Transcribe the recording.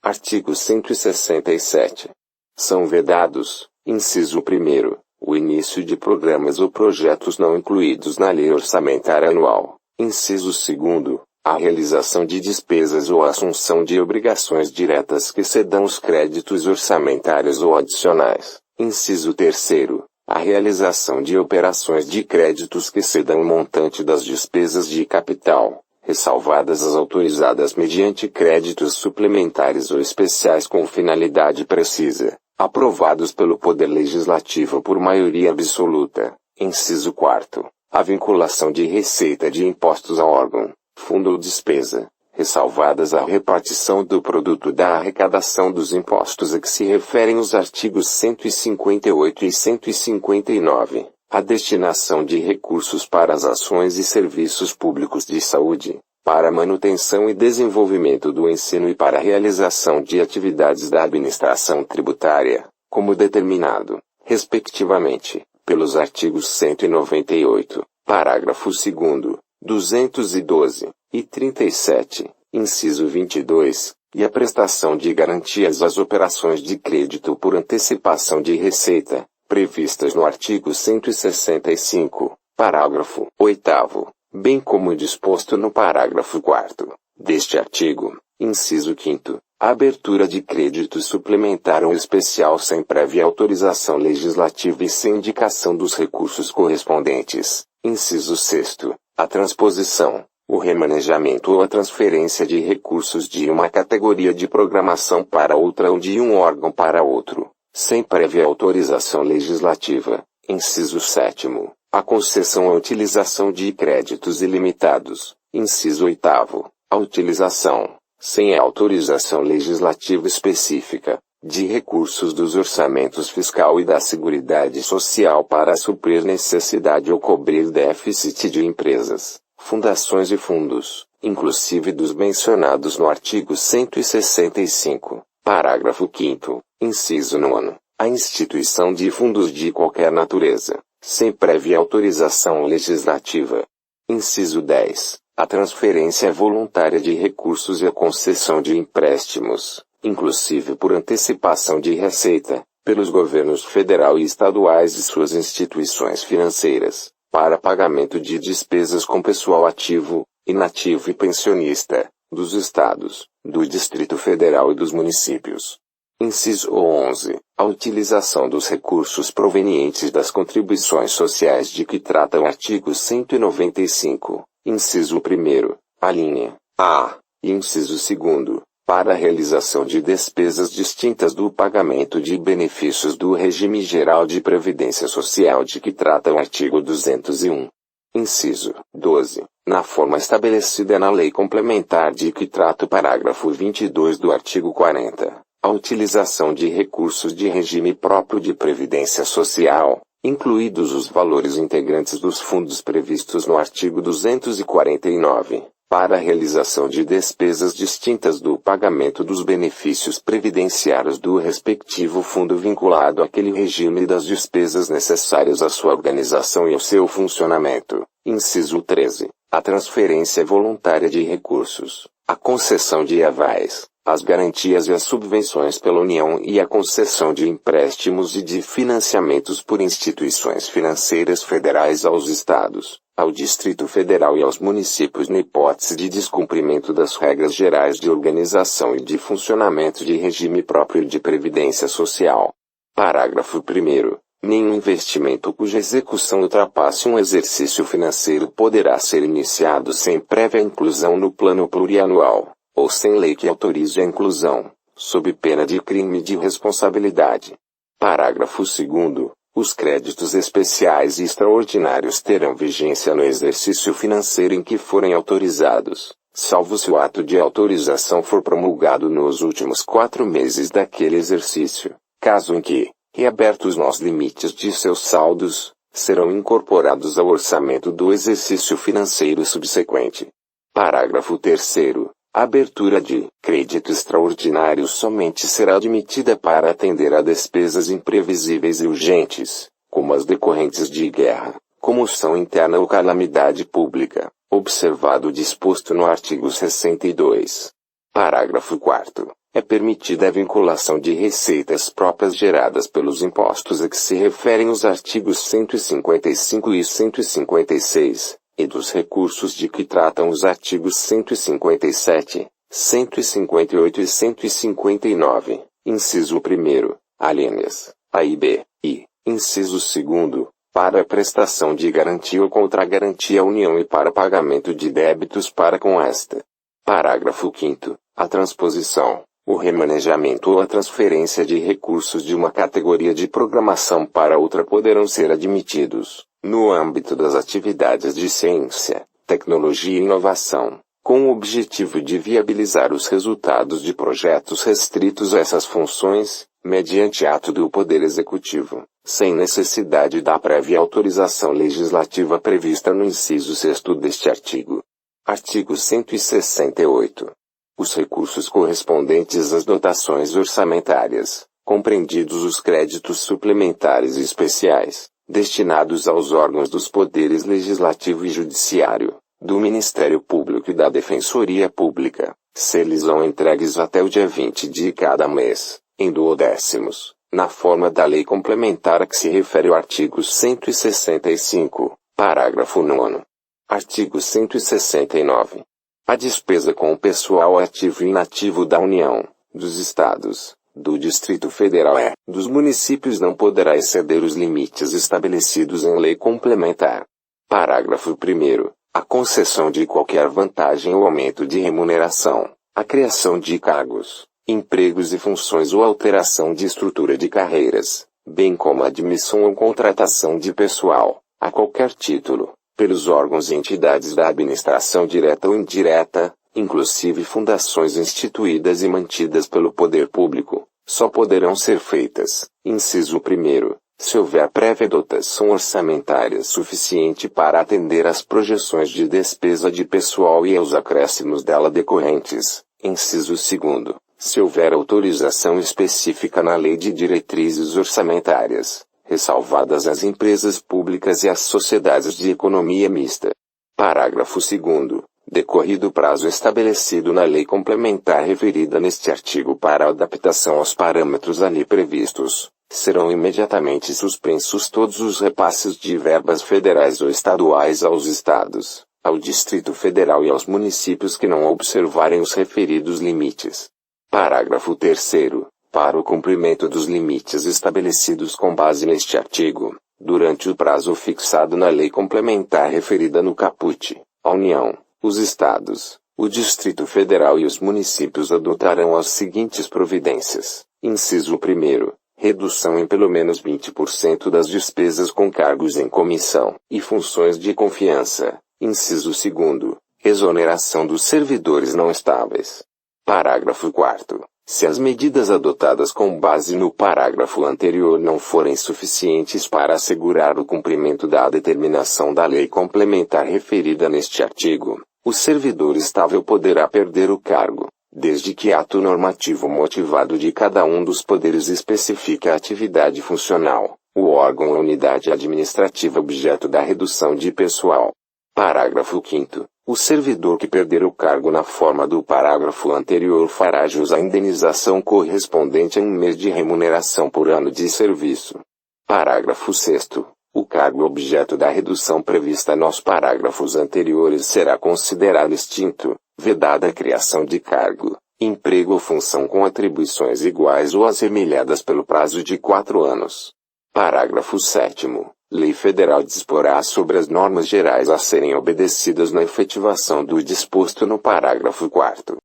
Artigo 167. São vedados, inciso 1º, o início de programas ou projetos não incluídos na Lei Orçamentária Anual. Inciso 2º, a realização de despesas ou a assunção de obrigações diretas que excedam os créditos orçamentários ou adicionais. Inciso 3º, a realização de operações de créditos que excedam o montante das despesas de capital, ressalvadas as autorizadas mediante créditos suplementares ou especiais com finalidade precisa, aprovados pelo Poder Legislativo por maioria absoluta. Inciso 4º, a vinculação de receita de impostos ao órgão, fundo ou despesa, ressalvadas a repartição do produto da arrecadação dos impostos a que se referem os artigos 158 e 159, a destinação de recursos para as ações e serviços públicos de saúde, para a manutenção e desenvolvimento do ensino e para a realização de atividades da administração tributária, como determinado, respectivamente, pelos artigos 198, parágrafo 2º, 212 e 37, inciso 22, e a prestação de garantias às operações de crédito por antecipação de receita, previstas no artigo 165, parágrafo 8º, bem como disposto no parágrafo 4º deste artigo, inciso 5º, a abertura de crédito suplementar ou especial sem prévia autorização legislativa e sem indicação dos recursos correspondentes. Inciso 6º, a transposição, o remanejamento ou a transferência de recursos de uma categoria de programação para outra ou de um órgão para outro, sem prévia autorização legislativa. Inciso 7º, a concessão ou utilização de créditos ilimitados. Inciso 8º, a utilização, sem autorização legislativa específica, de recursos dos orçamentos fiscal e da Seguridade Social para suprir necessidade ou cobrir déficit de empresas, fundações e fundos, inclusive dos mencionados no artigo 165, parágrafo 5º, inciso 9º, a instituição de fundos de qualquer natureza, sem prévia autorização legislativa. Inciso 10, a transferência voluntária de recursos e a concessão de empréstimos, inclusive por antecipação de receita, pelos governos federal e estaduais e suas instituições financeiras, para pagamento de despesas com pessoal ativo, inativo e pensionista, dos estados, do Distrito Federal e dos municípios. Inciso 11. A utilização dos recursos provenientes das contribuições sociais de que trata o artigo 195, inciso 1º, alínea A, e inciso 2º, para a realização de despesas distintas do pagamento de benefícios do regime geral de previdência social de que trata o artigo 201. Inciso 12. Na forma estabelecida na lei complementar de que trata o parágrafo 22 do artigo 40, a utilização de recursos de regime próprio de previdência social, incluídos os valores integrantes dos fundos previstos no artigo 249, para a realização de despesas distintas do pagamento dos benefícios previdenciários do respectivo fundo vinculado àquele regime e das despesas necessárias à sua organização e ao seu funcionamento. Inciso 13. A transferência voluntária de recursos, a concessão de avais, as garantias e as subvenções pela União e a concessão de empréstimos e de financiamentos por instituições financeiras federais aos estados, ao Distrito Federal e aos municípios na hipótese de descumprimento das regras gerais de organização e de funcionamento de regime próprio de previdência social. Parágrafo 1º. Nenhum investimento cuja execução ultrapasse um exercício financeiro poderá ser iniciado sem prévia inclusão no plano plurianual, ou sem lei que autorize a inclusão, sob pena de crime de responsabilidade. Parágrafo 2º. Os créditos especiais e extraordinários terão vigência no exercício financeiro em que forem autorizados, salvo se o ato de autorização for promulgado nos últimos 4 meses daquele exercício, caso em que, reabertos nos limites de seus saldos, serão incorporados ao orçamento do exercício financeiro subsequente. Parágrafo 3º. A abertura de crédito extraordinário somente será admitida para atender a despesas imprevisíveis e urgentes, como as decorrentes de guerra, comoção interna ou calamidade pública, observado o disposto no artigo 62. Parágrafo 4º. É permitida a vinculação de receitas próprias geradas pelos impostos a que se referem os artigos 155 e 156, e dos recursos de que tratam os artigos 157, 158 e 159, inciso 1º, alíneas A e B, e, inciso 2º, para a prestação de garantia ou contra-garantia à União e para pagamento de débitos para com esta. Parágrafo 5º. A transposição, o remanejamento ou a transferência de recursos de uma categoria de programação para outra poderão ser admitidos, no âmbito das atividades de ciência, tecnologia e inovação, com o objetivo de viabilizar os resultados de projetos restritos a essas funções, mediante ato do Poder Executivo, sem necessidade da prévia autorização legislativa prevista no inciso 6º deste artigo. Artigo 168. Os recursos correspondentes às dotações orçamentárias, compreendidos os créditos suplementares e especiais, destinados aos órgãos dos poderes legislativo e judiciário, do Ministério Público e da Defensoria Pública, ser-lhes-ão entregues até o dia 20 de cada mês, em duodécimos, na forma da lei complementar a que se refere o artigo 165, parágrafo 9º. Artigo 169. A despesa com o pessoal ativo e inativo da União, dos Estados, do Distrito Federal e dos municípios não poderá exceder os limites estabelecidos em lei complementar. Parágrafo 1º. A concessão de qualquer vantagem ou aumento de remuneração, a criação de cargos, empregos e funções ou alteração de estrutura de carreiras, bem como a admissão ou contratação de pessoal, a qualquer título, pelos órgãos e entidades da administração direta ou indireta, inclusive fundações instituídas e mantidas pelo poder público, só poderão ser feitas, inciso 1º, se houver prévia dotação orçamentária suficiente para atender às projeções de despesa de pessoal e aos acréscimos dela decorrentes, inciso 2º, se houver autorização específica na Lei de Diretrizes Orçamentárias, ressalvadas as empresas públicas e as sociedades de economia mista. Parágrafo 2º. Decorrido o prazo estabelecido na lei complementar referida neste artigo para adaptação aos parâmetros ali previstos, serão imediatamente suspensos todos os repasses de verbas federais ou estaduais aos estados, ao Distrito Federal e aos municípios que não observarem os referidos limites. Parágrafo 3º. Para o cumprimento dos limites estabelecidos com base neste artigo, durante o prazo fixado na lei complementar referida no caput, a União, os Estados, o Distrito Federal e os municípios adotarão as seguintes providências. Inciso 1º. Redução em pelo menos 20% das despesas com cargos em comissão e funções de confiança. Inciso 2º. Exoneração dos servidores não estáveis. Parágrafo 4º. Se as medidas adotadas com base no parágrafo anterior não forem suficientes para assegurar o cumprimento da determinação da lei complementar referida neste artigo, o servidor estável poderá perder o cargo, desde que ato normativo motivado de cada um dos poderes especifique a atividade funcional, o órgão ou unidade administrativa objeto da redução de pessoal. Parágrafo 5º. O servidor que perder o cargo na forma do parágrafo anterior fará jus à indenização correspondente a um mês de remuneração por ano de serviço. Parágrafo 6º. O cargo objeto da redução prevista nos parágrafos anteriores será considerado extinto, vedada a criação de cargo, emprego ou função com atribuições iguais ou assemelhadas pelo prazo de 4 anos. Parágrafo 7º. Lei Federal disporá sobre as normas gerais a serem obedecidas na efetivação do disposto no parágrafo 4º.